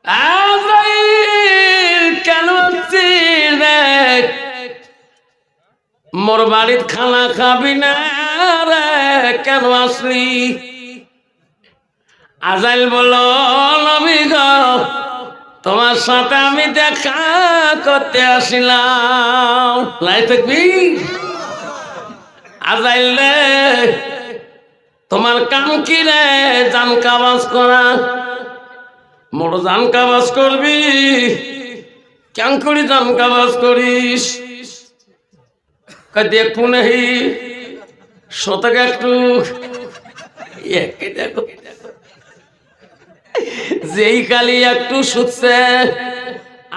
আজরাইল কেন আসছিস রে? মোর বাড়ির খানা খাবি না রে, কেন আসলি? আজরাইল বলল, নবী গো, তোমার সাথে আমি দেখা করতে আসিলাম। লাই থাকবি? আজরাইল রে, তোমার কাম কি রে? জান কাবাজ করা। মোর জান কাবাজ করবি? কেন করি জান কাবাজ করিস? দেখু নেই শতকে একটু দেখো, যেই কালি একটু শুচ্ছে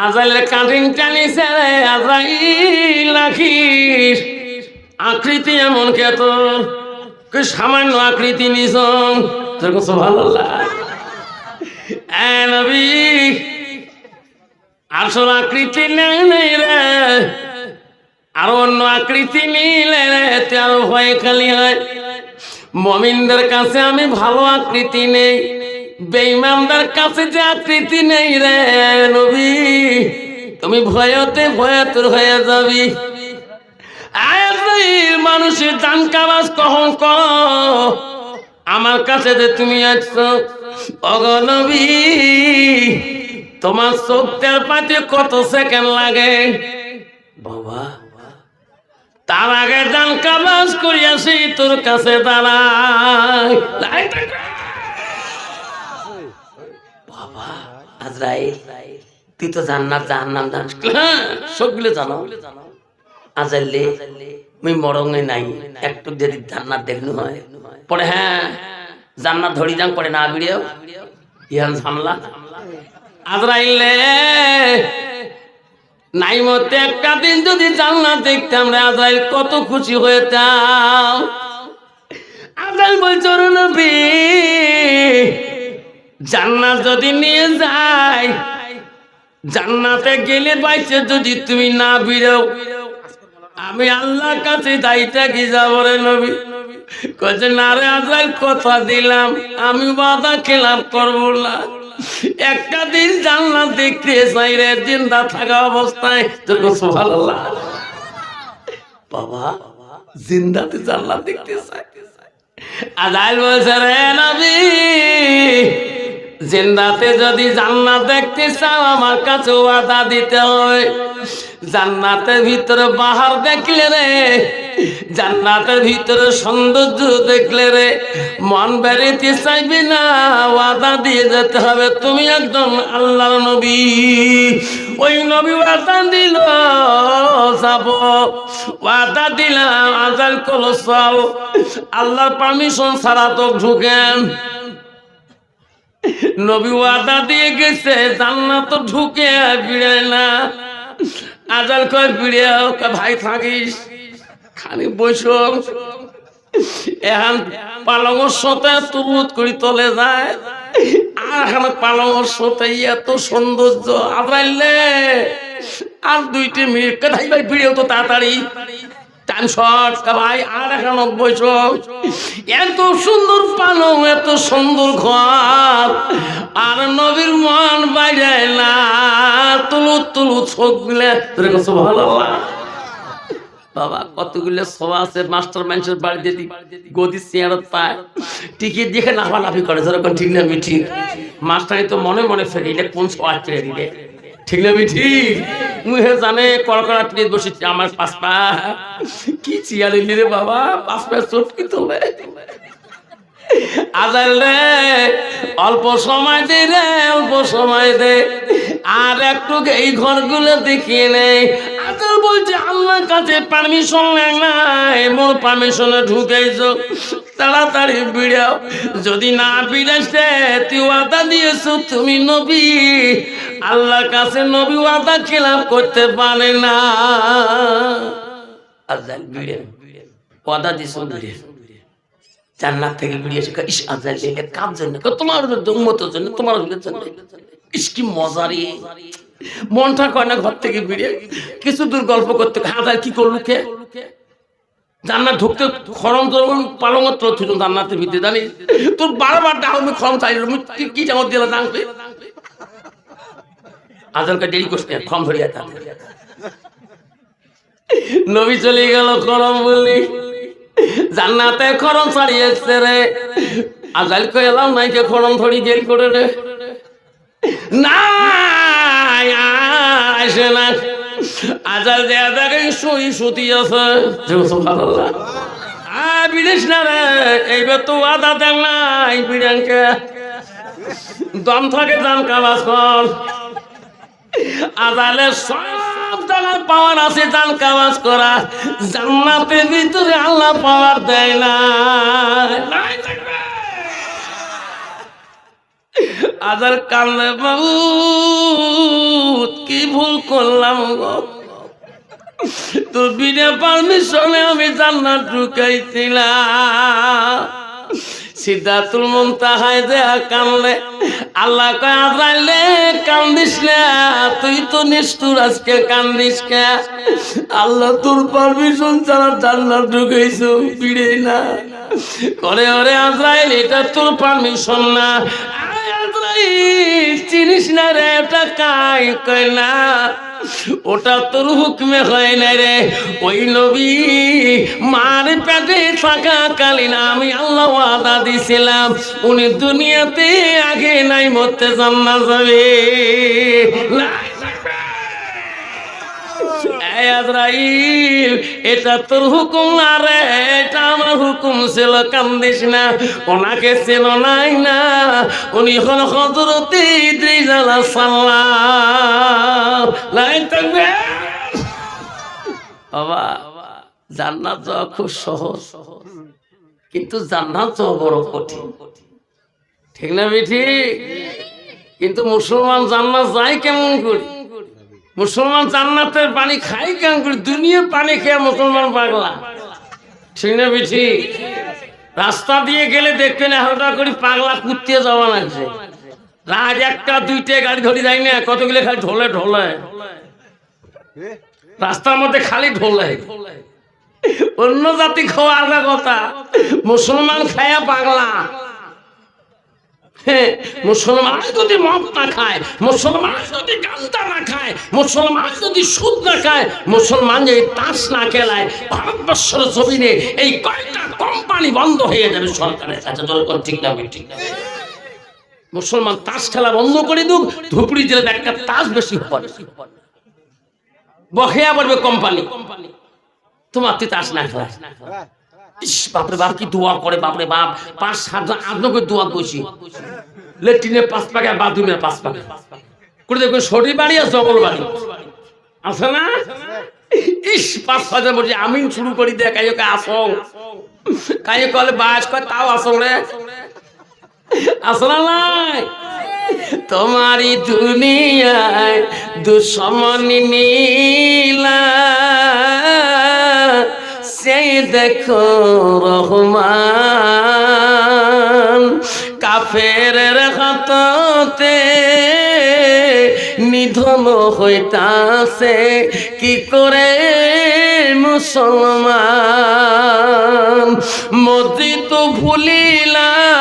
আজরাইলের কাটিং টানিছে রে। আজরাইল রাখিস আকৃতি এমন কে তোর? সামান্য আকৃতি নিস, তোর কাছে ভালো লাগে? নবী আসল আকৃতি নেই রে, আর অন্য আকৃতি নিলে রে তুই আরো ভয় খালি হয়। মুমিনদের কাছে আমি ভালো আকৃতি নেই, বেঈমানদের কাছে যে আকৃতি নেই রে নবী, তুমি ভয়তে ভয়তুর হয়ে যাবি। মানুষের জান কাবাজ কখন কর? আমার কাছে যে তুমি আসছো ওগো নবী, তোমার চোখের পাতে কত সেকেন্ড লাগে বাবা? তার আগে জান কাবাজ করিয়াছি তোর কাছে দাঁড়াই। বাবা আজরাইল, তুই তো জান্নাত জাহান্নাম জানিস, সবগুলো জানো। আজরাইল মুই মরঙে নাই, একটু যদি জান্নাত দেখনু হয় পরে, হ্যাঁ জান্নাত ধরি যাং পরে না বিড়িও ইহান ঝামলা। আজরাইল নাই মতে একটা দিন যদি জান্নাত দেখতাম রে আজরাইল কত খুশি হইতাম। আজরাইল বলছ নবী, জান্নাত যদি নিয়ে যায়, জান্নাতে গেলে বাইছে যদি তুমি না বিড়াও, আমি আল্লাহর কাছে যাইতে কি যাব রে নবী? কইছে না রে আজরাইল, কথা দিলাম আমি ওয়াদা খেলাম করবো না, একটা দিন জান্নাত দেখতে চাই রে, জিন্দা থাকা অবস্থায়। তোর সুবহানাল্লাহ বাবা, জিন্দাতে জান্নাত দেখতে চাই। আজরাইল বলছে রে নবী, জিন্দাতে যদি জান্নাত দেখতে চাও আমার কাছে ওয়াদা দিতে হয়। জান্নাতের ভিতরে বাহার দেখলে রে, জান্নাতের ভিতরে সৌন্দর্য দেখলে রে মন বেরিতে চাইবে না, ওয়াদা দিয়ে যেতে হবে তুমি একজন আল্লাহর নবী। ওই নবী ওয়াদা দিল যাব, ওয়াদা দিলাম আজরাইল কলো চাও, আল্লাহর পারমিশন ছাড়া তো ঢুকেন। নবী ওয়াদা দিয়ে গেছে, জান্নাত তো ঢুকে বিড়ে না। আজরাইল কয় বিড়ে ভাই থাকিস খালি বসো, এখন পালঙের সাথে তুলুত করে তলে যায়, আর এখানে পালঙের সাথে এত সৌন্দর্য। আজরাইল আর 2 মিনিট ভাই ভাই বিড়েও তো তাড়াতাড়ি টাইম শর্ট ভাই, আর এখানে বসো, এত সুন্দর পালং, এত সুন্দর ঘর, আর নবীর মন বাইরে না, তুলুত তুলুত চোখ গুলে। ভালো বাবা কতগুলো সভা আছে, মাস্টার মানুষের বাড়িতে গদি চেয়ারত পায়, টিকিট দেখে লাফালাফি করে, যেরকম ঠিক না মিঠি মাস্টারই তো মনে মনে ফেরে এটা কোন সভা ছেড়ে দিলে, ঠিক না মিঠি মুহে জানে কড়কড়া টিকিট বসেছে আমার 5 পা কি চেয়ার এলি রে বাবা, 5 পা চটকি তোলে। আজরাইল অল্প সময় দে রে, অল্প সময় দে, আর একটু এই ঘরগুলো দেখিয়ে নেই। আজরাইল বলছে আল্লাহর কাছে পারমিশন নাই, মোর পারমিশনে ঢুকেছো, তাড়াতাড়ি বিড়াও, যদি না বিড়াইছে তুই ওয়াদা দিয়েছো তুমি নবী, আল্লাহর কাছে নবী ওয়াদা খেলাফ করতে পারে না। আজরাইল বিড়ে ওয়াদা দিছো, বিড়ে জান্নাত থেকে বেরিয়েছে। ইস আজরাইল এর কাম জন্য, তোমার উম্মতের জন্য, তোমার জন্য। ইস কি মজা রে, মনটা কয় না ঘর থেকে বেরিয়ে কিছু দূর গল্প করতে। আজরাইল কি করলো কে জান্নাত ঢুকতে খরম পালঙত্র ছিল জান্নাতের ভিতরে, জানিস তোর বারবার ডাকবে খরম চাই কি যেমন দিলে জানবে আজলকে দেরি করছে ক্ষম ধরিয়া থাক নবী চলে গেল করম বলি জান্নাতে খরম ছাড়িয়েছে রে আজাল কে এলাম নাই কে খরম ধরি গেল করে রে না আসে না আজাল দেয়া দেখে শুই সুতি আছে সুবহানাল্লাহ বিদেশ না রে এইবার তো আদা দেন নাই বিড়ানকে দম থাকে দান কাবাস কর আজালে সব জায়গার পাওয়ার আছে দান কাবাস করা জান্নাতের ভিতরে আল্লাহ পাওয়ার দেয় না আজাল কান্দে বাবু কি ভুল করলাম গো তোর বিনা পারমিশনে আমি জান্নাত ঢুকাইছিলাম সিদ্ধাতুল মুনতাহায় যে কানলে আল্লাহ কয় আজরাইলে কান্দিস না তুই তো নিষ্ঠুর আজকে কান্দিস কে আল্লাহ তোর পারমিশন ছাড়া জান্নাত ঢুকাইছো বিড়ে না করে ওরে আজরাইল এটা তোর পারমিশন না আজরাইল চিনিস না রে এটা কাই কয় না ওটা তোর হুকমে হয় না রে ওই নবী মার পেটে থাকাকালীন আমি আল্লাহ ওয়াদা দিছিলাম উনি দুনিয়াতে আগে নাই মরতে জান্নাত যাবে আজরাইল এটা তোর হুকুম না রে এটা আমার হুকুম ছিল কান্দিস না ওনাকে ছিল নাই না উনি হল হযরত ইদ্রিস আলাইহিস সালাম লাইন থাকবে বাবা জান্নাত যাওয়া খুব সহজ কিন্তু জান্নাত যাওয়া বড় কঠিন ঠিক না বেঠি কিন্তু মুসলমান জান্নাত যায় কেমন করে মুসলমান জান্নাতের পানি খায় কেমন করে দুনিয়ার পানি খেয়ে মুসলমান পাগলা ঠিক না বেঠি রাস্তা দিয়ে গেলে দেখবেন হালকা করে পাগলা কুত্তে যাওয়া লাগছে রাত একটা দুইটা গাড়ি ধরে যায় না কতগুলো খালি ঢোলে ঢোলে রাস্তার মধ্যে খালি ঢোলে অন্য জাতি খাওয়া আলাদা কথা মুসলমান খায়া পাগলা মুসলমান যদি মদ না খায় মুসলমান যদি গাঁজা না খায় মুসলমান যদি সুদ না খায় মুসলমান যদি তাস না খেলায় ভারতবর্ষের জমিনে এই কয়টা কোম্পানি বন্ধ হয়ে যাবে সরকারের কাছে ঠিক না ঠিক না মুসলমান তাস খেলা বন্ধ করে দুক ধুপড়ি জেলে একটা তাস বেশি হবে বকেয়া পড়বে কোম্পানি তোমার তুই তাস না খেলা ইস বাপরে বাপ কি দোয়া করে বাপরে বাপ 5-7 জন আপনাকে দোয়া করছি লেট্রিনের 5 পাকা বাথরুমের 5 পাকা করে দেখবেন সরি বাড়ি আর জগল বাড়ি আছে না ইস 5-6 জন বলছি আমিন শুরু করি দে কাইকে আসং কাইকে কলে বাস কয় তাও আসং রে আসলা নাই তোমারি দুনিয়ায় দুশ্মনী নীলা সেই দেখো রহমান কাফেরের হাততে নিধন হইতাছে কি করে মুসলমান মসজিদ ভুলিলাম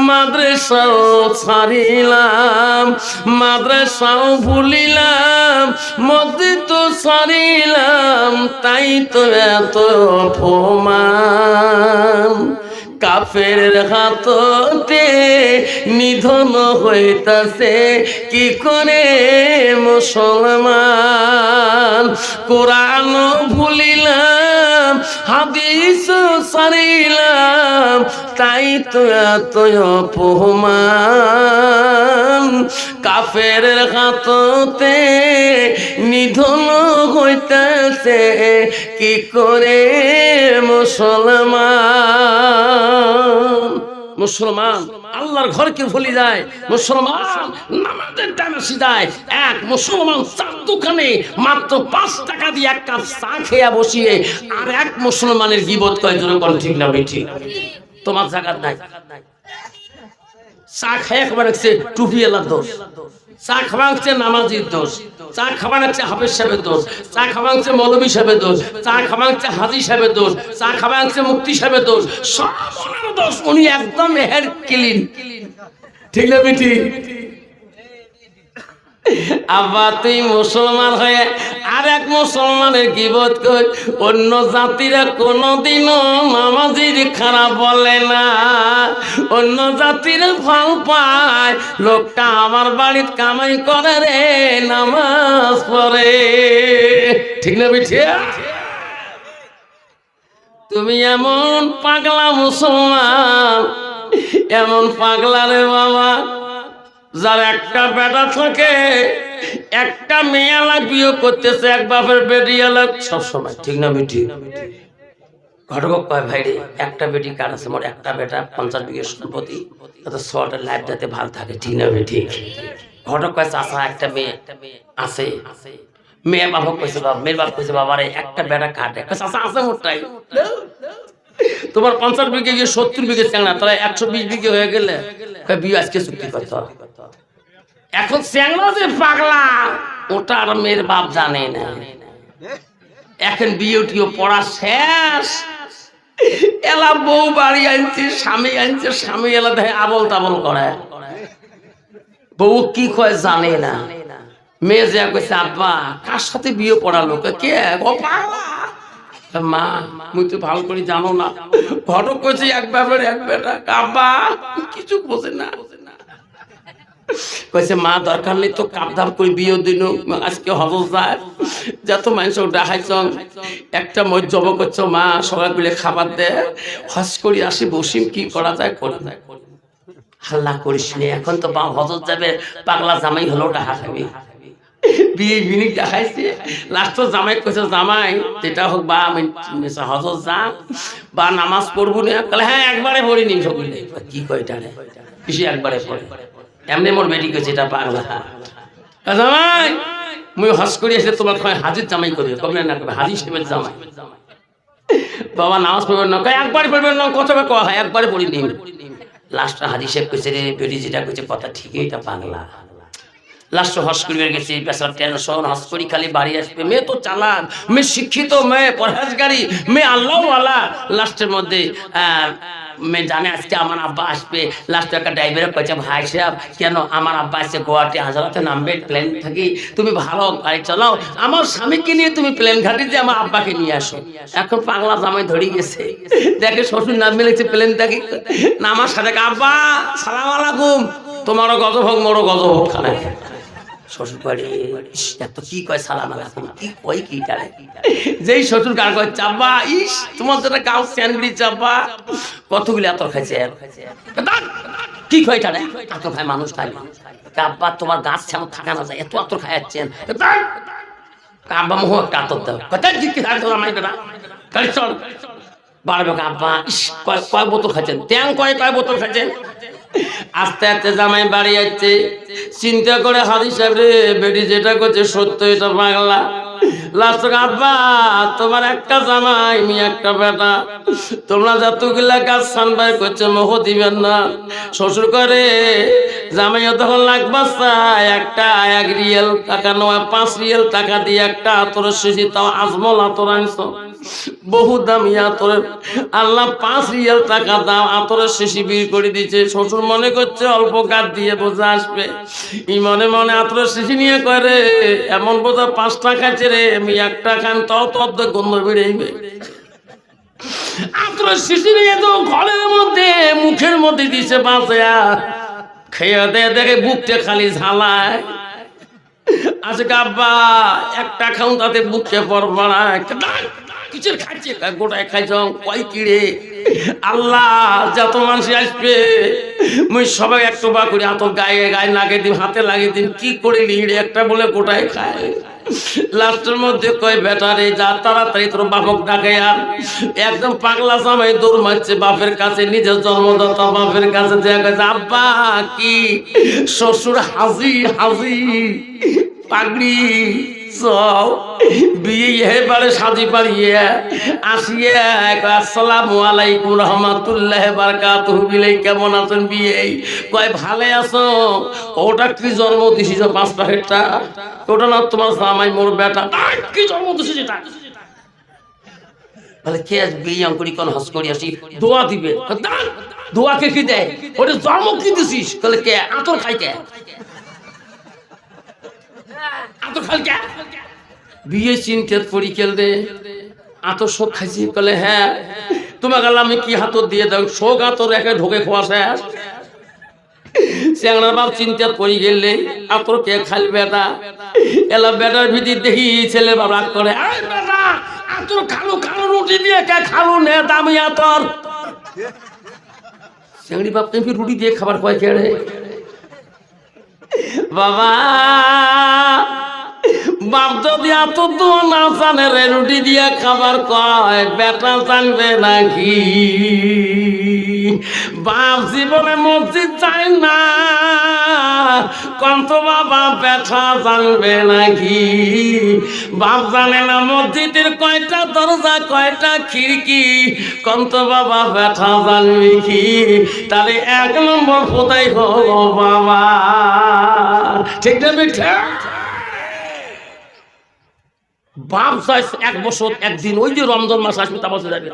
মাদ্রাসাও ছাড়িলাম মাদ্রাসাও ভুলিলাম মসজিদ ছাড়িলাম তাই তো এত অপমান কাফেরের হাততে নিধন হইতাছে কি করে মুসলমান কোরআন ভুলিলাম হাদিস ছাড়িলাম তাই তো এত অপমান কাফেরের হাততে নিধন হইতাছে কি করে মুসলমান মুসলমান আল্লাহর ঘরকে ভুলে যায় মুসলমান নামাজের টাইমে সিধায় এক মুসলমান চার দোকানে মাত্র 5 টাকা দিয়ে এক কাপ চা খেয়ে বসিয়ে আর এক মুসলমানের গীবত করে জোরে বল ঠিক না বেঠি তোমার জায়গা নাই চা খায় খাবার হচ্ছে টুপিওয়ালার দোষ চা খাওয়া হচ্ছে নামাজির দোষ চা খাওয়া হচ্ছে হাফেজ সাহেবের দোষ চা খাওয়া হচ্ছে মৌলবী সাহেবের দোষ চা খাওয়া হচ্ছে হাজি সাহেবের দোষ চা খাওয়া হচ্ছে মুফতি সাহেবের দোষ সব ওনার দোষ উনি একদম হেয়ার ক্লিন ঠিক না বেটি আব্বা তুই মুসলমান হয়ে আর এক মুসলমানের গীবত কর, অন্য জাতিরা কোনোদিনও নামাজির খারাপ বলে না, অন্য জাতিরা ফল পায়, লোকটা আমার বাড়ির কামাই করে রে, নামাজ পড়ে। ঠিক না বিঠিয়া? তুমি এমন পাগলা মুসলমান, এমন পাগলা রে বাবা, যার একটা বেটা থাকে, একটা মেয়েলা বিয়ে করতেছে, এক বাপের বেটিয়ালা সবসময়। ঠিক না বেটি? ঘটক কয় ভাই রে, একটা বেটি কার আছে? মোর একটা বেটা 50 বিঘে সম্পত্তি, শর্ট লাইফ যাতে ভালো থাকে। ঠিক না বেটি? ঘটক কয় চাচা একটা মেয়ে আছে, মেয়ে বাবা কইছে, বাবা মেয়ের বাপ কইছে, বাবা রে একটা বেটা কাটে, চাচা আছে মোরটাই। তোমার 50 বিঘে গিয়ে 70 বিঘে চ্যাংড়া, তারা 120 বিঘে হয়ে গেলে বিয়ে আজকে চুক্তি করতে হবে। এখন চ্যাংড়া যে পাগলা, ওটা আর মেয়ের বাপ জানে না। এখন বিয়েটিও পড়া শেষ, এলা বউ বাড়ি আনছে, স্বামী আনছে, স্বামী এলা দেখে আবল তাবল করে, বউ কি কয় জানে না। মেয়ে যা কইছে, আব্বা কার সাথে বিয়ে পড়ালো? কে? মা মুই তো ভালো করে জানো না। ঘটক কইছে এক বাপের এক বেটা, আব্বা কিছু বোঝে না। কইছে মা দরকার নেই তো, কাপধাপ করে বিয়ে দিন, আজকে হজর যায় যত মানুষ ডাকাইছ, একটা মই জব করছো, মা সবাই মিলে খাবার দে, হজ করি আসি, বসিম কি করা যায় করে যায়। হাল্লা করিস নি, এখন তো হজর যাবে, পাগলা জামাই হলো ডাকা খাবি। বিয়ে মিনিট দেখাইছে, লাস্ট জামাই কইছে, জামাই যেটা হোক বা আমি হজর যা বা নামাজ পড়বো না। হ্যাঁ একবারে পড়িনি সকলে। কি কয় এটা রে, কিছু একবারে পড়ে। এমনি মোর বেটি কইছে এটা পাগলা। জামাই মুই হজ করি আসলে তোমার হাজির জামাই করবে, কবে না করবে হাজির সাহেবের জামাই। বাবা নামাজ পড়বেন না, একবারে পড়বেন না, কত কয় হয় একবারে পড়িনি। লাস্ট হাজির সাহেব কইছে রে বেটি যেটা কইছে কথা ঠিকই, এটা পাগলা। লাস্ট হজ করিবে গেছি, বেচারা টেনশন, হজ করি খালি বাড়ি আসবে। মেয়ে তো চালাক, মেয়ে শিক্ষিত, মেয়ে পরহেজগারি, মেয়ে আল্লাহওয়ালা। লাস্টের মধ্যে মেয়ে জানে আজকে আমার আব্বা আসবে। লাস্টে একটা ড্রাইভার কয়েছে, ভাই সাহেব কেন আমার আব্বা আসছে, গুয়াহাটি হাজারাতে নামবে, প্লেন থাকি, তুমি ভালো গাড়ি চালাও, আমার স্বামীকে নিয়ে তুমি প্লেন ঘাটি যে আমার আব্বাকে নিয়ে আসো। এখন পাগলা জামাই ধরে গেছে, দেখে শ্বশুর নাম মিলেছে প্লেন থাকি, নামার সাথে আব্বা সালাম আলাইকুম, তোমারও গজভোগ মোরও গজভোগ খানে। শ্বশুর বাড়ি এত কি কয় সালাম আলাইকুম, কি কয় কি টারে, যেই শ্বশুর গান কয় চাব্বা, ইস তোমার যেটা গাও স্যান্ডউইচ চাব্বা, কতগুলি আতর খাইছে, কি কয় টারে আতর খায় মানুষ খায়। আব্বা তোমার গাছ ছাড়া থাকা না যায়, এত আতর খাইয়াচ্ছেন, আব্বা মোহ একটা আতর দাও, কোথায় জিজ্ঞেস আমার বেটা গাড়ি চল বাড়বে। আব্বা ইস কয় বোতল খাচ্ছেন, ট্যাং কয় বোতল খাচ্ছেন। আস্তে আস্তে জামাই বাড়ি যাচ্ছে, চিন্তা করে হাজি সাহেব রে বেটি যেটা করছে সত্য, এটা পাগলা। লাস্ট আব্বা তোমার একটা জামাই, আমি একটা বেটা, তোমরা যতগুলা কাজ সানবাই করছো মোহ দিবেন না। শ্বশুর করে জামাইও তখন লাগবা চাই, একটা 1 রিয়েল টাকা নয় 5 রিয়েল টাকা দিয়ে একটা আতরের শিশি, তাও আজমল আতর আনছো, বহু দামি আতরের। আল্লাহ 5 রিয়েল টাকা দাম আতরের শিশি বিল করে দিয়েছে। শ্বশুর মনে করছে অল্প কাঠ দিয়ে বোঝা আসবে, ই মনে মনে আতরের শিশি নিয়ে করে এমন বোঝা 5 টাকা ছেড়ে আমি একটা খান, তাও তত গন্ধ বেড়েইবে। আতরের শিশি নিয়ে তো ঘরের মধ্যে মুখের মধ্যে দিছে বাঁচা, খেয়ে দেখে বুকটা খালি ঝালায়। আজকে আব্বা একটা খাউন তাতে বুককে পড়বা না, কিসের খাইছে গোটায় খাইছ, কয় কিরে আল্লাহ যত মানুষ আসবে মুই সবাই একটু বা করি আতর গায়ে গায়ে লাগিয়ে দিন, হাতে লাগিয়ে দিন, কি করে লিড়ে একটা বলে গোটায় খায়। লাস্টের মধ্যে কয় বেটারে যা তাড়াতাড়ি তোর বাপক ডাকে। আর একদম পাগলা জামাই দৌড় মারছে বাপের কাছে, নিজের জন্মদাতা বাপের কাছে, আব্বা কি শ্বশুর হাজি হাজি পাগড়ি সব বিয়ে এবারে সাজি পারিয়ে আসিয়ে আসসালামু আলাইকুম রহমাতুল্লাহ বারাকাতুহু বিলাই, কেমন আছেন বিয়ে? কয় ভালো আছো। ওটা কি জন্ম দিছিস 5 প্যাকেটটা? ওটা না তোমার জামাই মোর বেটা। কি জন্ম দিছিস এটা? বলে কে বিয়ে করি কোন হজ করি আসি, দোয়া দিবে। দোয়াকে কি দেয়? ওটা জন্ম কি দিছিস? তাহলে কে আতর খাইতে আতর খাল কে বিয়ে চিনতে পড়ি কেল দে আতর শোক খাইছি বলে হ্যাঁ তোমাকে আমি কি হাতর দিয়ে দাও শোক আতর একে ঢোকে খোয়া শেষ চ্যাংড়ার বাপ চিন্তা পড়ি গেলে আতর কে খাল বেটা এলা বেটার ভিতর দেখি ছেলে বাপ রাগ করে বেটা আতর খালো খালো রুটি দিয়ে কে খালো নে দামি আতর চ্যাংড়ি বাপ তুমি রুটি দিয়ে খাবার কয় কেড়ে বাবা বাপ যদি এত তো না জানে রে রুটি দিয়ে খাবার কয় বেটা জানবে নাকি বাপ জীবনে মসজিদ যায় না কন্ত বাবা বেটা জানবে নাকি বাপ জানে না মসজিদের কয়টা দরজা কয়টা খিড়কি কন্ত বাবা বেটা জানবে কি তাহলে 1 নম্বর খোদাই হলো বাবা ঠিক না বেটা বাপ চাই 1 বছর একদিন ওই যে রমজান মাস আসবে তা বলতে যাবে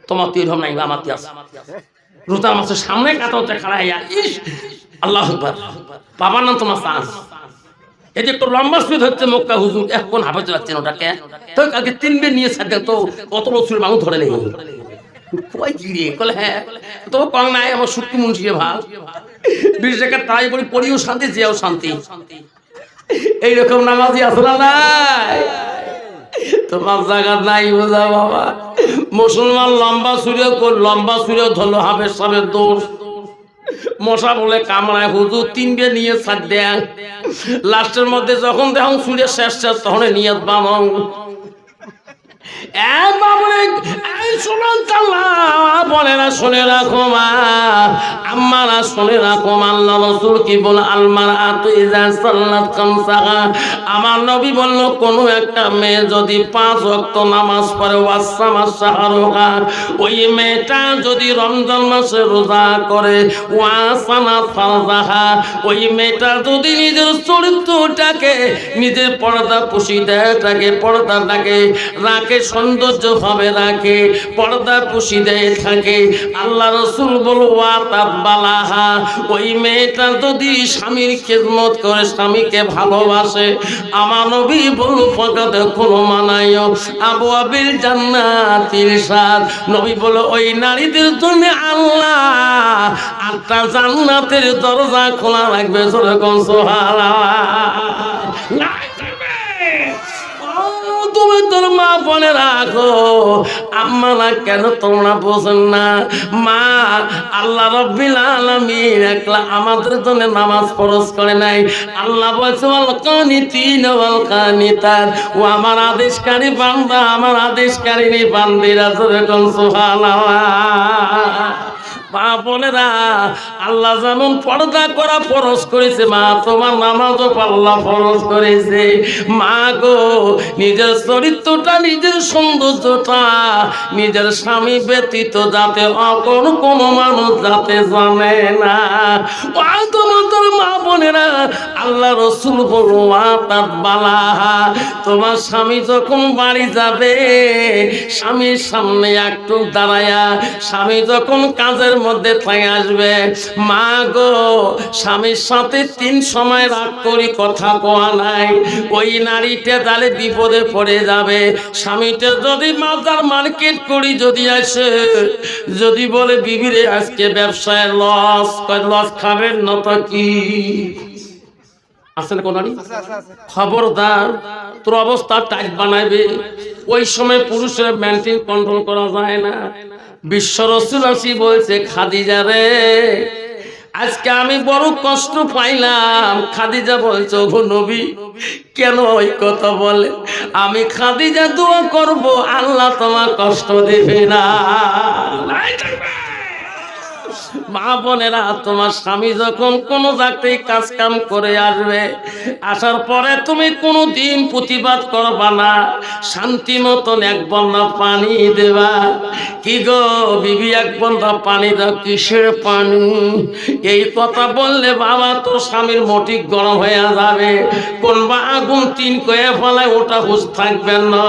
তোমার তো এরকম নাই আমার তি আছে রোজা মাসের সামনে কাটাতে খাড়াইয়া ইস আল্লাহ আকবার বাবার নাম তোমার চান্স এই যে একটু লম্বা স্পিড হচ্ছে মক্কা হুজুর এখন হাফেজ যাচ্ছেন ওটাকে তো কালকে 3 বের নিয়ে সাথে তো কত বছর মানুষ ধরে নেই কই গিয়ে কলে হ্যাঁ তো কম নাই আমার সুটকি মুন্সিয়ে ভাল 20 টাকা তাই বলি পড়িও শান্তি যেও শান্তি এইরকম নামাজি আছে না নাই তোমার জায়গা নাই বোঝা বাবা মুসলমান লম্বা সুরে ধরলো হাফেজ সাহেবের দোষ মশা বলে কামড়ায় হুজুর 3 বে নিয়ে ছাড় দেন লাস্টের মধ্যে যখন দেখুন সুরে শেষ তখন নিয়ত বানাও শুনে রাখো মা আম্মারা শুনে রাখো আল্লাহ রাসূল কি বল আলমার আতু ইজা সাল্লাত খামসাহা আমার নবী বলল কোন একটা মেয়ে যদি 5 ওয়াক্ত নামাজ পড়ে ওয়াসামা শাহরুহা ওই মেয়েটা যদি রমজান মাসে রোজা করে ওয়াসানা ফারজাহা ওই মেয়েটা যদি নিজের চরিত্রটাকে নিজের পর্দা পুশিদাটাকে পর্দাটাকে রাখে সৌন্দর্য ভাবে রাখে পর্দা পুশিদে থাকে আল্লাহ রাসূল বলওয়া তাবালাহা ওই মেয়েটা যদি স্বামীর খেদমত করে স্বামীকে ভালোবাসে আমার নবী বল ফাকাদ কুল মানায়ো আবওয়াবিল জান্নাতিল সাদ নবী বল ওই নারীদের জন্য আল্লাহ 8টা জান্নাতের দরজা খোলা রাখবে যেরকম সুবহানাল্লাহ তুমি তোর মা বলে রাখো আম্মারা কেন তোমরা বোঝেন না মা আল্লাহ রাব্বিল আলামিন একলা আমাদের জন্য নামাজ ফরজ করে নাই আল্লাহ বলছে ওয়াল কানিতিন ওয়াল কানিতাত ও আমার আদেশকারী বান্দা আমার আদেশকারী বান্দিরা যেরকম সুবহানাল্লাহ মা বোনেরা আল্লাহ যেমন পর্দা করা ফরজ করেছে মা তোমার নামাজও আল্লাহ ফরজ করেছে মা গো নিজের চরিত্রটা নিজের সৌন্দর্যটা নিজের স্বামী ব্যতীত যাতে অপর কোন মানুষ যাতে জানে না তোমাদের মা বোনেরা আল্লাহ রাসূল বলওয়া তাবালাহা তোমার স্বামী যখন বাড়ি যাবে স্বামীর সামনে একটু দাঁড়ায়া স্বামী যখন কাজের মধ্যে থেকে আসবে মা গো স্বামীর সাথে 3 সময় রাগ করি কথা কোয়া নাই ওই নারীটা তাহলে বিপদে পড়ে যাবে স্বামীটা যদি মাজার মার্কেট করি যদি আসে যদি বলে বিবিরে আজকে ব্যবসায় লস খাবেন না তো কি আসলে কোন খবরদার তোর অবস্থা টাইট বানাইবে ওই সময় পুরুষের মেইনটেইন কন্ট্রোল করা যায় না বিশ্ব রাসূল আসি বলছে খাদিজা রে আজকে আমি বড় কষ্ট পাইলাম খাদিজা বলছে ওগো নবী কেন ওই কথা বলে আমি খাদিজা দোয়া করব আল্লাহ তোমার কষ্ট দেবে না মা বোনেরা তোমার স্বামী যখন কোনো জায়গায় কাজ কাম করে আসবে আসার পরে তুমি কোনোদিন প্রতিবাদ করবা না শান্তি মতন 1 বন্যা পানি দেবা কি গো বিবি 1 বন্যা পানি দাও কিসের পানি এই কথা বললে বাবা তোর স্বামীর মোটিক গরম হয়ে যাবে কোনবা আগুন 3 কয়ে ফলায় ওটা হুঁশ থাকবে না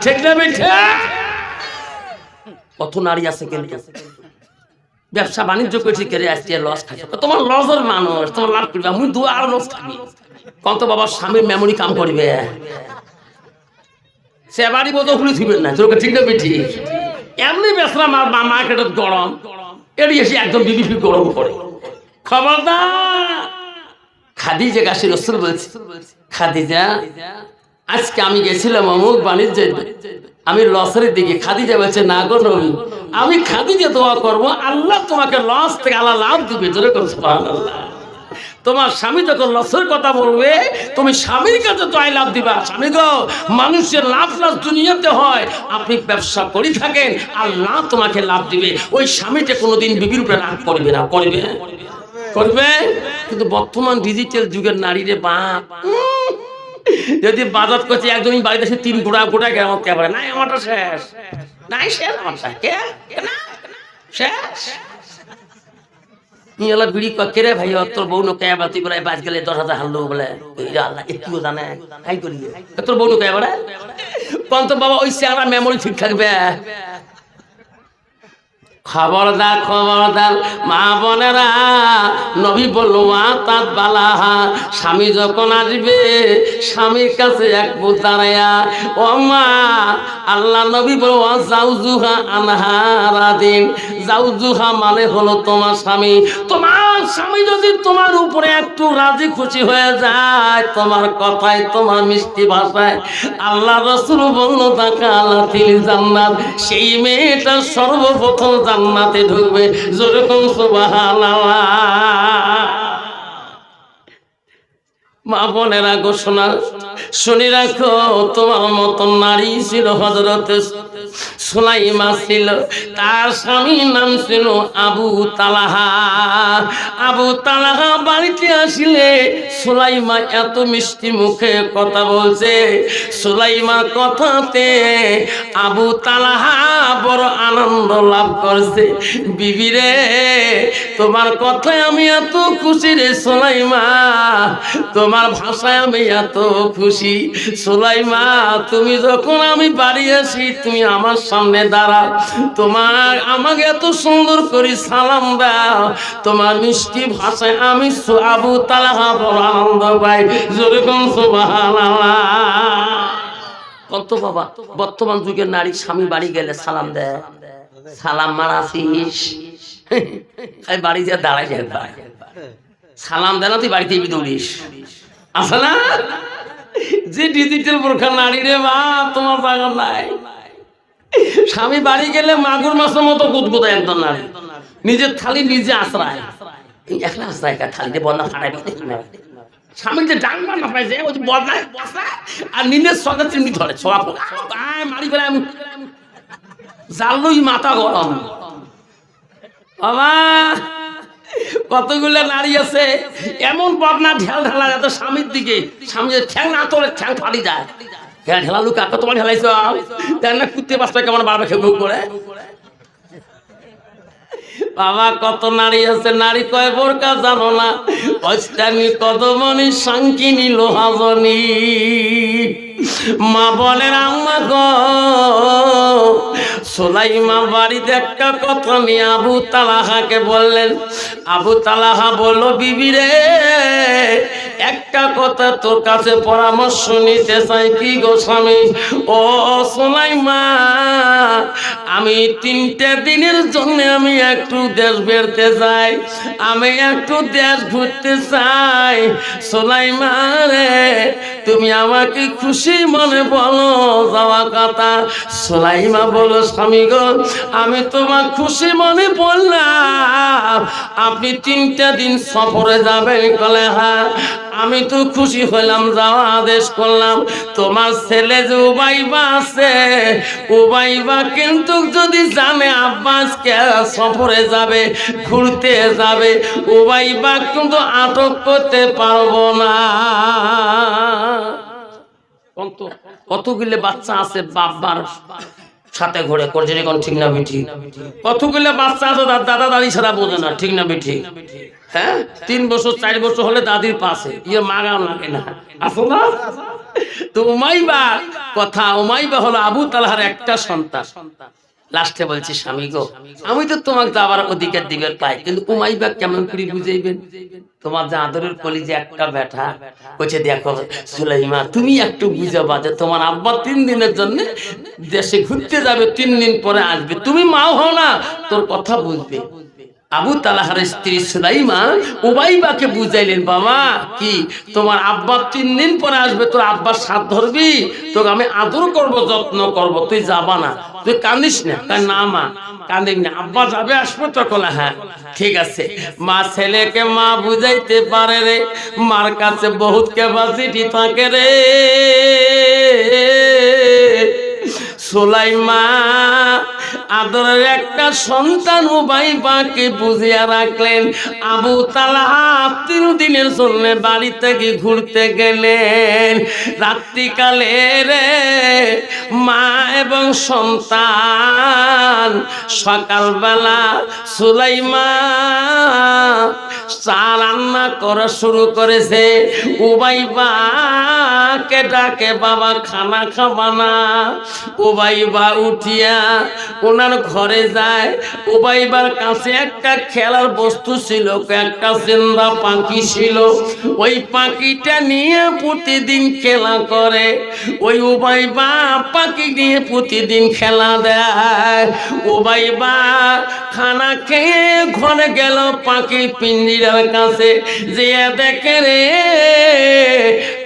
ঠিক না বেঠা কত নারী আছে কিন্তু ব্যবসা বাণিজ্য করছি কেড়ে আসছে লস খাইছো, তোমার লসের মানুষ, তোমার লাভ করবে, আমি দু আর লস খাবি কত বাবা স্বামীর মেমোরি কাম করবে, সে বাড়ি বোধ খুলে থিবেন না তোকে, ঠিক না বেঠি? এমনি বেসরা মার্কেটত গরম, এটি এসে একদম বিবিপি গরম করে। খবরদার, খাদিজা গাছি রসুল বলছি, খাদিজা আজকে আমি গেছিলাম অমুক বাণিজ্য, আমি লসের দিকে। খাদিজা বলছে না গো নবী, আমি খাদিজা দোয়া করবো আল্লাহ তোমাকে লস থেকে আল্লাহ লাভ দিবে। জোরে করো সুবহানাল্লাহ। তোমার স্বামী যখন লসের কথা বলবে তুমি স্বামীর কাছে তো আই লাভ দিবা। স্বামী গো, মানুষের লাভ লাভ দুনিয়াতে হয়, আপনি ব্যবসা করে থাকেন আল্লাহ তোমাকে লাভ দিবে। ওই স্বামীটা কোনোদিন বিবির উপরে রাগ করবে না, করবে করবে। কিন্তু বর্তমান ডিজিটাল যুগের নারীরে বাপ যদি বাজার করছে একজনই বাড়িতে এসে 3 গোটা গোটা কেমন কে বলে নাই আমারটা শেষ, নাই শেষ আমারটা কে না শেষ। নিয়ে বিড়ি কে রে ভাই তোর বউ নো কে তুই বলে বাজ গেলে 10,000 হারলো বলে আল্লাহ একটু জানে তাই করি তোর বউ নো কে বলে কোন তো বাবা ওই চেহারা মেমোরি ঠিক থাকবে। খবরদার খবরদার মা বোনেরা, নবী বললো তাত বালাহা, স্বামী যখন আসবে স্বামীর কাছে এক বুত দাঁড়ায়া ও মা, আল্লাহ নবী বলল জাউজুহা আনহারাদিন। জাউজুহা মানে হলো তোমার স্বামী। তোমার স্বামী যদি তোমার উপরে একটু রাজি খুশি হয়ে যায়, তোমার কথায় তোমার মিষ্টি ভাষায়, আল্লাহ রাসূল বলল তাকালাতিল জান্নাত, সেই মেয়েটা সর্বপ্রথম জান্নাতে ঢুকবে। যেরকম সুবহানাল্লাহ। মা বোনেরা ঘোষণা শুনে রাখো, তোমার মতন নারী ছিল হযরতে সুলাইমা ছিল, তার স্বামীর নাম ছিল আবু তালহা। আবু তালহা বাড়িতে আসলে সুলাইমা এত মিষ্টি মুখে কথা বলছে, সুলাইমার কথাতে আবু তালহা বড় আনন্দ লাভ করছে। বিবি রে, তোমার কথায় আমি এত খুশি রে সুলাইমা, তোমার ভাষায় আমি এত খুশি। সুলাইমা, তুমি যখন আমি বাড়ি আসি তুমি আমার সামনে দাঁড়াও, তোমার আমাকে এত সুন্দর করে সালাম দাও, তোমার মিষ্টি ভাষায় আমি আবু তালহা বড় আনন্দ পাই। যেরকম সুবহানাল্লাহ। কত বাবা বর্তমান যুগের নারী স্বামী বাড়ি গেলে সালাম দেয়, সালাম মারাছিস, বাড়ি যা দাঁড়াই যায়, সালাম দেয় না তুই বাড়িতে দৌড়িস, আছে না? যে ডিজিটাল বোরখা নারী রে মা, তোমার জায়গা নাই। স্বামী বাড়ি গেলে মাগুর মাছের মতো গুদগুদায় একদম নারী, নিজের থালি নিজে আশ্রয়, একলা আশ্রয় থালিতে বন্যা ফাটাই স্বামী যে ডাঙ্গা না পাইছে ওই বদনায় আর নিজের সঙ্গে চিমনি ধরে ছোয়া মারি ফেলে আমি জানলই মাথা গরম। বাবা কতগুলো নারী আছে এমন বদনা ঢেল ঢালা যাতে স্বামীর দিকে, স্বামী ঠ্যাং না তোলে ঠ্যাং ফাটি যায়, হ্যাঁ ঢেলালু কাকা তোমার ঢেলাইছ দেখ না কুত্তে বাচ্চা কেমন বারবার খেয়ে করে। বাবা কত নারী আছে, নারী কয় বোরকা জানো না, অষ্টাঙ্গী কদমনি সাংকিনী লোহাজনী। মা বলেন আম্মা গো, সুলাইমা বাড়িতে একটা কথা নিয়ে আবু তালহাকে বললেন। আবু তালহা বলল বিবি রে, একটা কথা তোর কাছে পরামর্শ নিতে চাই। কি গো স্বামী? ও সুলাইমা, আমি 3 দিনের জন্য আমি একটু দেশ বেরতে চাই, আমি একটু দেশ ঘুরতে চাই। সুলাইমা রে, তুমি আমাকে খুশি মনে বলো যাওয়া কথা। সুলাইমা বলো স্বামী গো, আমি তোমার খুশি মনে বললাম আপনি 3 দিন সফরে যাবেন। বলে হ্যাঁ, আমি তো খুশি হলাম, যাওয়া আদেশ করলাম। তোমার ছেলে যে উবাইবা আছে, উবাইবা কিন্তু যদি জানে আব্বাসকে সফরে যাবে, ঘুরতে যাবে, উবাইবা কিন্তু আটক করতে পারবো না। কতগুলো বাচ্চা আছে বাবার সাথে ঘুরে করছে, ঠিক না বেঠি? কতগুলো বাচ্চা আছে দাদা দাদি ছাড়া বোঝে না, ঠিক না বেঠি? হ্যাঁ, 3 বছর 4 বছর হলে দাদির পাশে ইয়ে মাগা লাগে না, আসো না? তো উমাইবা কথা, উমাইবা হলো আবু তালহার একটা সন্তান। লাস্টে বলছি স্বামী গো, আমি তো তোমাকে যাবার অধিকার দিবেন পাই, কিন্তু উমাইবা কেমন করে বুঝাইবেন? তোমার যে আদরের কলিজা একটা ব্যাটা বলছে, দেখো সুলাইমা তুমি একটু বুঝাবা যে তোমার আব্বা 3 দিনের জন্য দেশে ঘুরতে যাবে, 3 দিন পরে আসবে, তুমি মাও হও না, তোর কথা বুঝবে। আবু তালহার স্ত্রী সুলাইমা উমাইবাকে বুঝাইলেন, বাবা কি তোমার আব্বা 3 দিন পরে আসবে, তোর আব্বার সাথ ধরবি, তোকে আমি আদর করব, যত্ন করব, তুই যাবা না, তুই কান্দিস না। না মা কান্দিস না, আব্বা যাবে আসবে তখন। হ্যাঁ ঠিক আছে। মা ছেলেকে মা বুঝাইতে পারে রে, মার কাছে বহুত ক্যাপাসিটি থাকে রে। সুলাইমা আদরের একটা সন্তান উমাইবাকে বুঝিয়া রাখলেন। আবু তালহা 3 দিনের জন্য বাড়ি থেকে ঘুরতে গেলেন। রাত্রিকালে রে মা এবং সন্তান সকালবেলা সুলাইমা চা রান্না করা শুরু করেছে। উমাইবাকে ডাকে, বাবা খানা খাবা না? উমাইবা উঠিয়া ওনার ঘরে যায়। উমাইবার কাছে একটা খেলার বস্তু ছিল, একটা জিন্দা পাখি ছিল। ওই পাখিটা নিয়ে প্রতিদিন খেলা করে। ওই উমাইবা পাখি নিয়ে প্রতিদিন খেলা দেয়। উমাইবা খানা খেয়ে ঘরে গেল, পাখি পিঞ্জিরার কাছে যে দেখে রে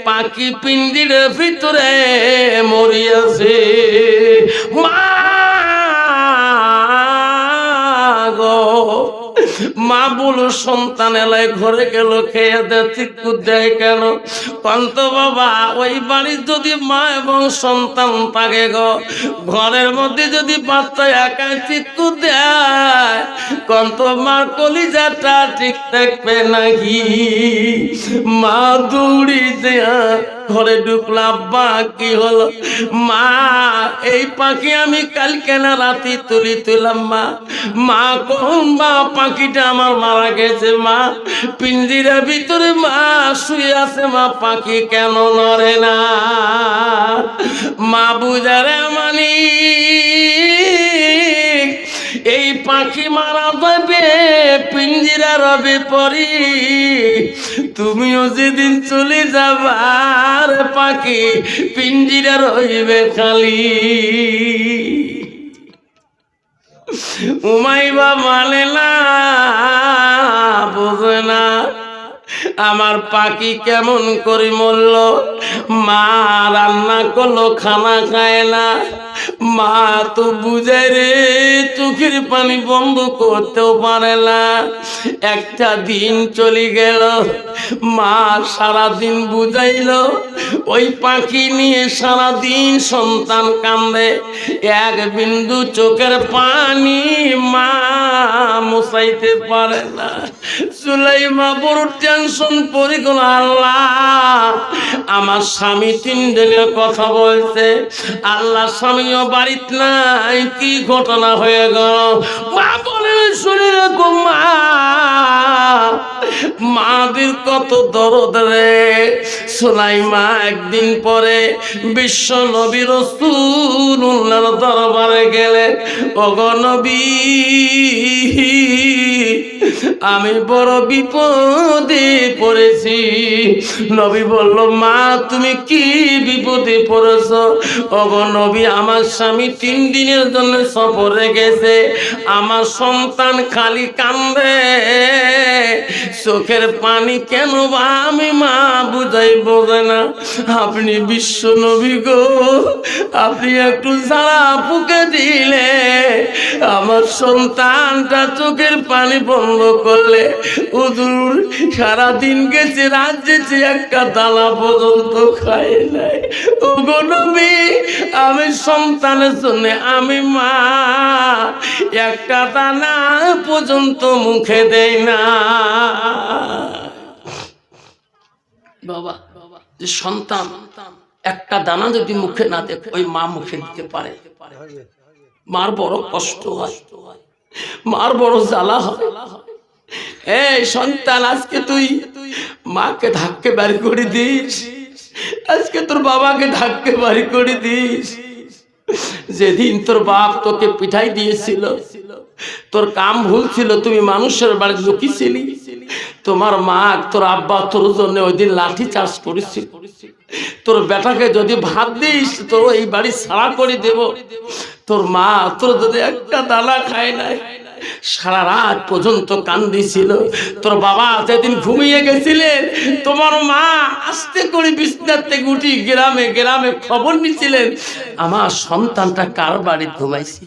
পাখি পিঞ্জিরার ভিতরে মরিয়াছে। মা গো, মা বলো সন্তান এলাই ঘরে গেল, খেয়ে দেয়, চিক্কু দেয় কেন? কন্ত বাবা ওই বাড়ির যদি মা এবং সন্তান থাকে গো, ঘরের মধ্যে যদি বাচ্চা একা চিক্কু দেয়, কন্ত মার কলিজাটা ঠিক থাকবে নাকি? মা দৌড়ি দেয়া ঘরে ঢুকলাম। আব্বা কি হলো? মা এই পাখি আমি কালকে না রাতে তুলাম মা। মা কোন মা পাখিটা আমার মারা গেছে মা, পিঞ্জিরার ভিতরে মা শুয়ে আছে মা, পাখি কেন নড়ে না? মা বুঝারে মানি এই পাখি মারা যাবে, পিঞ্জিরা রবে পরি, তুমিও যেদিন চলে যাবার পাখি পিঞ্জিরা রইবে খালি। উমাইবা মানে না, বোঝে না আমার পাখি কেমন করে মরল। মা রান্না করলো, খানা খায় না। মা তো বুঝায় রে, চোখের পানি বন্ধ করতেও পারে না। একটা দিন চলে গেল, মা সারাদিন বুঝাইল, ওই পাখি নিয়ে সারাদিন সন্তান কান্দে, এক বিন্দু চোখের পানি মা মুছাইতে পারে না। সুলাইমা বড় টেনশন পড়ে গেল, আল্লাহ আমার স্বামী 3 দিনের কথা বলছে, আল্লাহ স্বামীও বাড়িতে নাই, কি ঘটনা হয়ে গেল? মা বলে শুনে রাখো মা, মাদের কত দরদ রে। সুলাইমা একদিন পরে বিশ্ব নবী রাসূলুল্লাহর দরবারে গেলেন। ওগো নবী, আমি বড় বিপদে পড়েছি। নবী বলল, মা তুমি কি বিপদে পড়েছ? ওগো নবী, আমার স্বামী 3 দিনের জন্য সফরে গেছে, আমার সন্তান খালি কান্দে, চোখের পানি কেন বা আমি মা বুঝাই বোঝে না। আপনি বিশ্ব নবী গো, আপনি একটু সারা ফুকে দিলে আমার সন্তানটা চোখের পানি বন্ধ করলে। হুজুর সারাদিন গেছে, রাত গেছে, একটা দানা পর্যন্ত খায় নাই। ওগো নবী, আমি সন্তানের জন্য আমি মা একটা দানা পর্যন্ত মুখে দেই না। বাবা, যে সন্তান একটা দানা যদি মুখে না দেয়, ওই মা মুখে দিতে পারে, মার বড় কষ্ট হয়, মার বড় জ্বালা হয়। এই সন্তান, আজকে তুই মাকে ধাক্কে বাড়ি করে দিস, আজকে তোর বাবাকে ধাক্কে বাড়ি করে দিস, যেদিন তোর বাপ তোকে পিঠাই দিয়েছিল, তোর কাম ভুল ছিল, তুমি মানুষের বাড়ি লুকিয়েছিলি, তোমার মা তোর আব্বা তোর জন্য ওই দিন লাঠি চার্জ করেছিল। তোর বেটাকে যদি ভাত দিস তোর এই বাড়ি ছাড়া করে দেব। তোর মা তোর যদি একটা দানা খায় নাই, সারা রাত পর্যন্ত কান্দিছিল। তোর বাবা যেদিন ঘুমিয়ে গেছিলেন, তোমার মা আস্তে করে বিছানা থেকে উঠি গ্রামে গ্রামে খবর নিছিলেন আমার সন্তানটা কার বাড়ি ঘুমাইছে।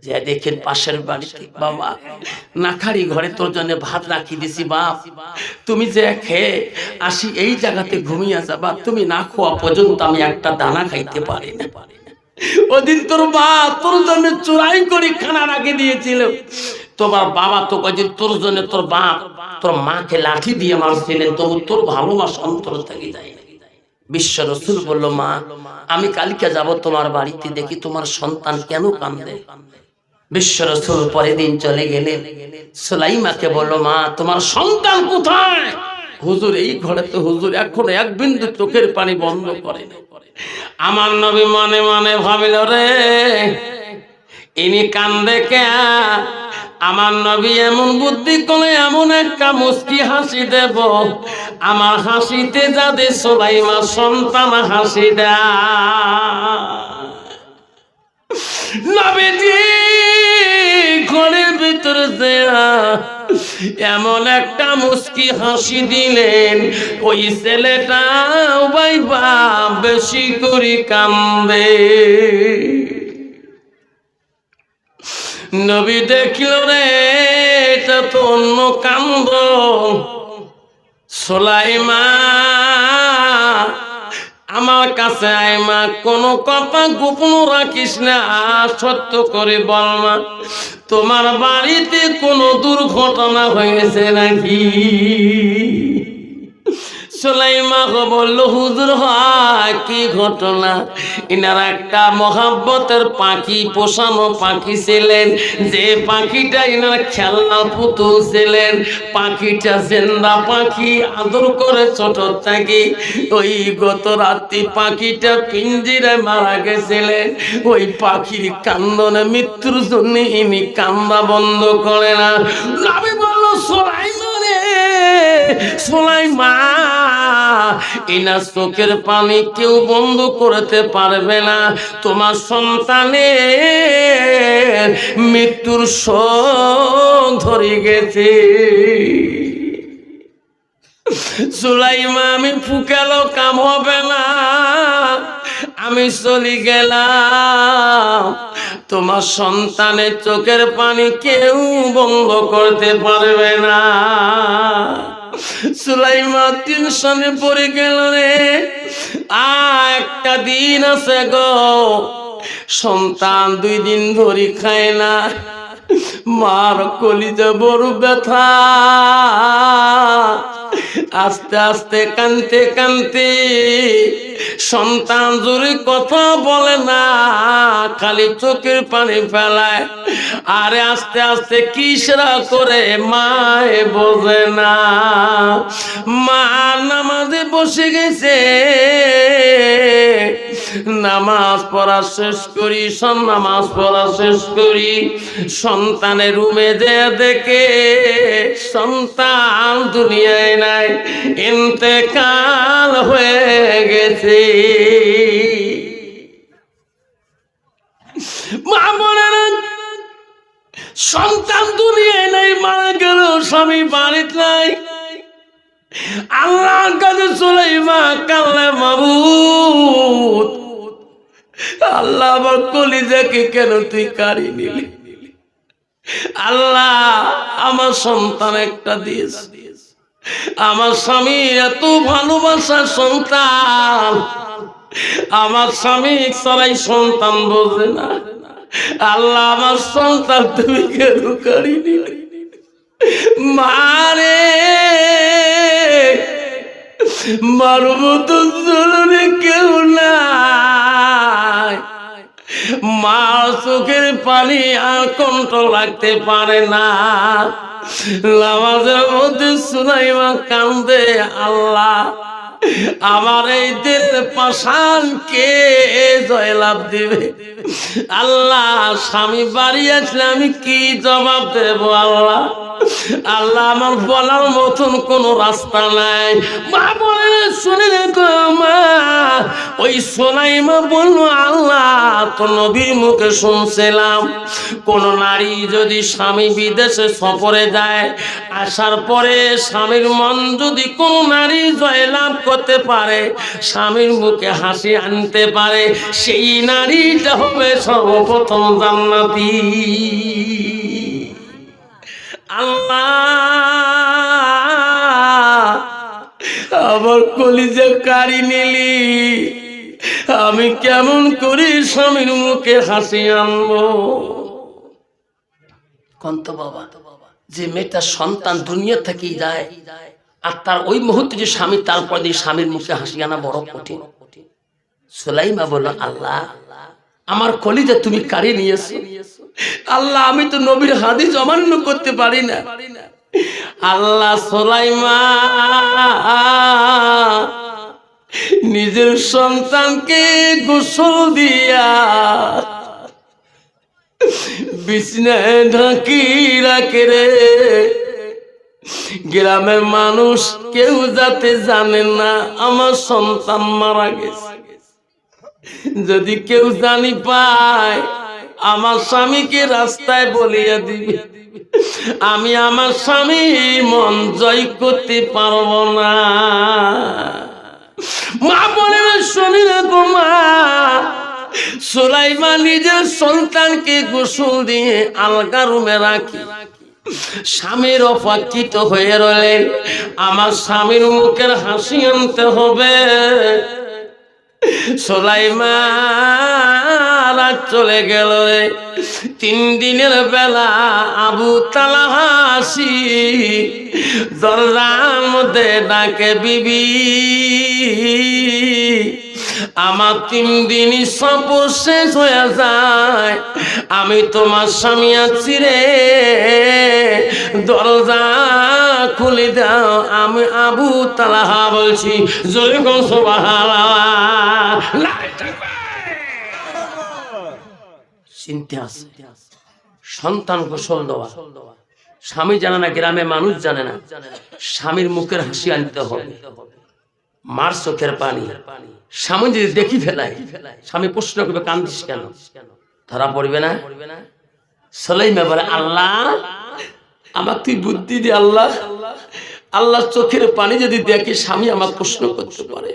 যে দেখেন পাশের বাড়িতে, বাবা নাখারি ঘরে তোর জন্য ভাত রাখি দিছি, বাপ তুমি যে খেয়ে আসি এই জায়গাতে ঘুমিয়ে যাবা, তুমি না খাওয়া পর্যন্ত আমি একটা দানা খাইতে পারি না। ওদিন তোর মা তোর জন্য চুরাই করে খানা রাখে দিয়েছিল। তোমার বাবা তো কদিন তোর জন্য তোর বাপ তোর মাকে লাঠি দিয়ে মারছিলেন, তবু তোর ভালোবাসা অন্তর থেকে যায়। বিশ্ব রসুল বলল, মা আমি কালকে যাব তোমার বাড়িতে, দেখি তোমার সন্তান কেন কান্দে। বিশ্ব রসুল পরের দিন চলে গেলেন। সুলাইমাকে বলল, মা তোমার সন্তান কোথায়? হুজুর এই ঘরে তো হুজুর এখন এক বিন্দু চোখের পানি বন্ধ করে না। আমার নবী মনে মনে ভাবিল, রে ইনি কান্দে কে? আমার নবী এমন বুদ্ধি করে এমন একটা মুস্কি হাসি দেব, আমার হাসিতে যাতে সুলাইমা সন্তান হাসি দেয়। নবীজি ঘরের ভিতরে এমন একটা মুস্কি হাসি দিলেন, ওই ছেলেটা বাইবা বেশি করে কান্দে। নবী দেখল, রে এটা তো অন্য কান্দ। সুলাইমা আমার কাছে আয় মা, কোনো কথা গোপন রাখিস না, সত্য করে বল মা, তোমার বাড়িতে কোনো দুর্ঘটনা হয়েছে নাকি? সুলাইমা বলল, হুজুর হয় কি ঘটনা? ইনারা একটা মহাব্বতের পাখি, পোষানো পাখি ছিলেন, যে পাখিটা ইনারা খেলনা পুতুল ছিলেন। পাখিটা জিন্দা পাখি, আদর করে ছোট থাকি। ওই গত রাত্রি পাখিটা পিঞ্জিরায় মারা গেছিলেন। ওই পাখির কান্দনে মৃত্যুর জন্য ইনি কান্না বন্ধ করে না। নবী বলল, সুলাইমা রে সুলাইমা, এনার চোখের পানি কেউ বন্ধ করতে পারবে না। তোমার সন্তানের মৃত্যুর শোক ধরে গেছে। সুলাইমা, আমি ফুকালো কাম হবে না, আমি চলে গেলাম। তোমার সন্তানের চোখের পানি কেউ বন্ধ করতে পারবে না। সুলাইমা টেনশনে পড়ে গেল, রে একটা দিন আছে গো, সন্তান 2 দিন ধরে খায় না, মার কলিজা বড় ব্যথা। আস্তে আস্তে কানতে কানতে সন্তান জোরে কথা বলে না, খালি চোখের পানি ফেলায়। আরে আস্তে আস্তে কিসরা করে মায় বোঝে না। মা নামাজে বসে গেছে, নামাজ পড়া শেষ করি, নামাজ পড়া শেষ করি, সন্তানের রুমে যে দেখে সন্তান দুনিয়ায় নাই, ইন্তেকাল হয়ে গেছে। মা বলেন, সন্তান দুনিয়ায় নাই, মারা গেল, স্বামী বাড়িতে নাই। আল্লাহর কাছে সুলাইমা কাল্লা, মাবুদ আল্লাহ আমার কলিজাকে কেন তুই কাড়ি নিলি? আল্লাহ আমার সন্তান একটা দিয়েছ, আমার স্বামী এত ভালোবাসার সন্তান, আমার স্বামী সবাই সন্তান বোঝে না। আল্লাহ আমার সন্তান তুমি কেন কাড়ি নিলি? মারে মারব তো জলনে কেউ নাই। মা চোখের পানি আর কন্ট্রোল রাখতে পারে না। নামাজের মধ্যে সুলাইমা কান্দে, আল্লাহ আমার এই দিল পাশান কে জয়লাভ দিবে? আল্লাহ, স্বামী বাড়ি আসলে আমি কি জবাব দেব? আল্লাহ, আল্লাহ, আমার বলার মতন কোন রাস্তা নাই। মা বলে, শুনে রেখো মা, ওই সোনাইমা বললো, আল্লাহ তো নবীর মুখে শুনছিলাম, কোন নারী যদি স্বামী বিদেশে সফরে যায়, আসার পরে স্বামীর মন যদি কোন নারী জয়লাভ করতে পারে, স্বামীর মুখে হাসি আনতে পারে, সেই নারীটা হবে সর্বপ্রথম জান্নাতি। আল্লাহ, আমার কলিজা কারি নিলি, আমি কেমন করে স্বামীর মুখে হাসি আনবো? কন্ত বাবা, যে মেয়েটার সন্তান দুনিয়া থেকেই যায়, আর তার ওই মুহূর্তে যে স্বামী, তারপর দিয়ে স্বামীর মুখে হাসি আনা বড় কঠিন। সুলাইমা বলল, আল্লাহ, আমার কলিজা তুমি কারি নিয়েছো। আল্লাহ, আমি তো নবীর হাদিস অমান্য করতে পারি না। আল্লাহ, সুলাইমা নিজের সন্তানকে গোসল দিয়া বিছনায় ঢাকি রাখে রে। গ্রামের মানুষ কেউ যাতে জানে না আমার সন্তান মারা গেছে। যদি কেউ জানি পায়, আমার স্বামীকে রাস্তায় বলিয়া দিবে, আমি আমার স্বামী মন জয় করতে পারবো না। মা বলে, শুনি রাখো মা, সুলাইমা নিজের সন্তানকে গোসল দিয়ে আলগা রুমে রাখি স্বামীর অপাক্ষিত হয়ে রইলেন। আমার স্বামীর মুখের হাসি আনতে হবে। সুলাইমা রাত চলে গেল। 3 দিনের বেলা আবু তালহা আসি দরজার মধ্যে ডাকে, বিবি আমার 3 দিনই সফর শেষ হয়ে যায়, আমি তোমার স্বামী আছি রে, দরজা খুলে দাও। আমি আবু তালহা বলছি, জোরে গো সুবহানাল্লাহ। চিন্তা আছে, সন্তান গোসল দেওয়া, স্বামী জানে না, গ্রামে মানুষ জানে না, স্বামীর মুখের হাসি আনতে হবে, মার চোখের পানি। স্বামী যদি দেখি ফেলায়, স্বামী প্রশ্ন করবে, কান্দিস কেন? ধরা পড়বে না? সুলাইমা বলে, আল্লাহ, আমার তুই বুদ্ধি দে আল্লাহ। আল্লাহ চোখের পানি যদি দেখে স্বামী আমার প্রশ্ন করতে পারে।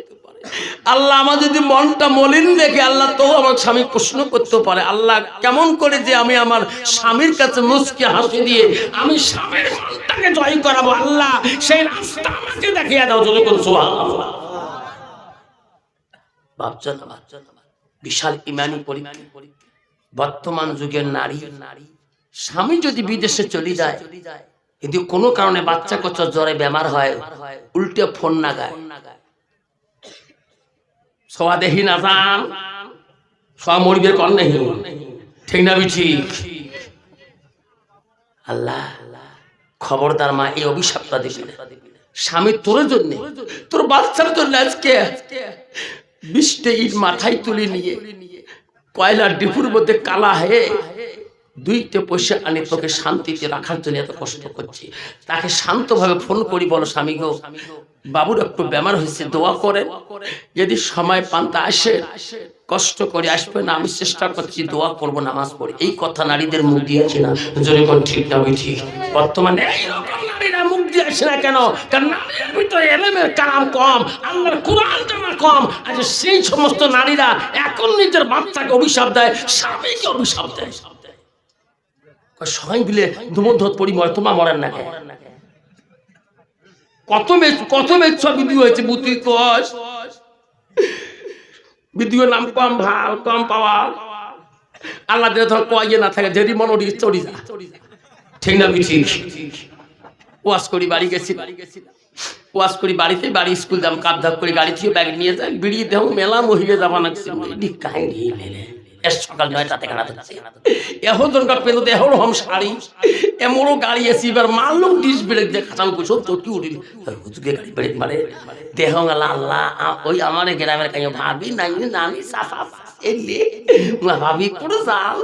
আল্লাহ, আমার যদি মনটা মলিন দেখে, আল্লাহ তো আমার স্বামী প্রশ্ন করতে পারে। আল্লাহ, কেমন করে যে আমি আমার স্বামীর কাছে মুচকে হাসি দিয়ে আমি স্বামীর মনটাকে জয় করাবো, আল্লাহ সেই রাস্তা আমাকে দেখিয়ে দাও। যখন সুবহানাল্লাহ। ভাবছেন বিশাল ইমানি পরীক্ষা। বর্তমান যুগের নারী, স্বামী যদি বিদেশে চলে যায়, কিন্তু কোনো কারণে বাচ্চা কচ্চা জ্বরে বেমার হয়, উল্টে ফোন না গায়, সবা দেখি না যান, সব মরিবে কর নেই, ঠিক না? ঠিক। আল্লাহ, খবরদার মা, এই অভিশাপটা দিবি না। স্বামী তোর জন্য, তোর বাচ্চার জন্য আজকে 20টা ইট মাথায় তুলে নিয়ে কয়লার ডিপুর মধ্যে কালা হয়ে 2টা পয়সা আনি তোকে শান্তিতে রাখার জন্য এত কষ্ট করছি। তাকে শান্তভাবে ফোন করি, বলো, স্বামী গো, বাবুর একটু বেমার হয়েছে, দোয়া করে, যদি সময় পান তা আসে, কষ্ট করে আসবে না, আমি চেষ্টা করছি, দোয়া করবো, নামাজ পড়ি। এই কথা নারীদের মুখ দিয়েছে না? যদি কোন ঠিক না, ঠিক। বর্তমানে এইরকম নারীরা মুখ দিয়ে আসে না কেন? কারণ নারীর ভিতরে এলেমের কালাম কম, আল্লাহর কোরআন জানা কম। আজ সেই সমস্ত নারীরা এখন নিজের বাচ্চাকে অভিশাপ দেয়, স্বামীকে অভিশাপ দেয়। সবাই মিলে দুমধ পরিময়, তোমার মরেন না? কত মেয়ে ভিডিও হয়েছে, বুদ্ধি কষ ভিডিও নাম কম, ভাল কম পাওয়া। আল্লাহ দিলে ধর কয়ে না থাকে, যেটি মনে চড়ি যা, ঠিক না? ঠিক। ওয়াজ করি বাড়ি গেছি, ওয়াজ করি বাড়িতে, বাড়ি স্কুল যাম, কাপ ধাপ করে গাড়ি থেকে ব্যাগ নিয়ে যাই, বিড়িয়ে দেহ মেলা মহিলা যাবা না, কাহিনী সকাল 9টা থেকে রাত এখন জনকার পেলো এখন হম শাড়ি এমনও গাড়ি এসি এবার মারলো ডিস ব্রেক দিয়ে খাটাম করছো তো কি উঠিল হুজুকে গাড়ি ব্রেক মারে দেহ আল্লাহ আল্লাহ ওই আমার গ্রামের কাছে ভাবি নাই নানি সাফা এলে ভাবি করে যাও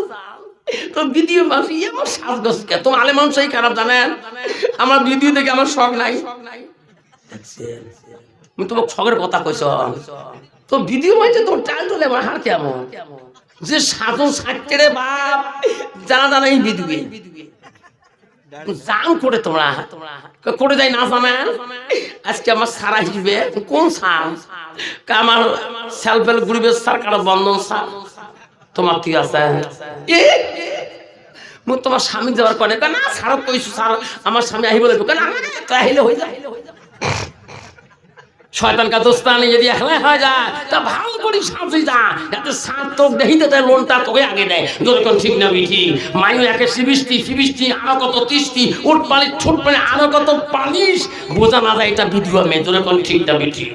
তো ভিডিও মাসি আমার শ্বাস কে তো আলে মানুষই খারাপ জানেন আমার ভিডিও দেখে আমার শখ নাই আমি তোমাকে শখের কথা কইছ তো ভিডিও মাইছে তোর চাল তোলে আমার হার কেমন যে সাধু সাজতে রে বাপ জানা জানা এই ভিডিও জান করে তোমরা করে যাই না জানা আজকে আমার সারা হিসেবে কোন সার আমার সেলফ হেল্প গ্রুপের সরকার বন্ধন সার তোমার তুই আছে তোমার স্বামী যাওয়ার করে না সারা কইছো সার আমার স্বামী আহি বলে না তাহলে হয়ে যায় শয়তান কা দোস্তানি যদি একলা হয়ে যায় তা ভালো করে সাজি যা এত সাত তো দেখিতে তাই লোনটা তোকে আগে দেয় যতক্ষণ ঠিক না বিঠি মায়ু একে শিবিষ্টি আরো কত 30টি উঠ পালি ছোট পালি আরো কত পালিশ বোঝা না যায় এটা ভিডিও মেয়ে যতক্ষণ ঠিক না বিঠি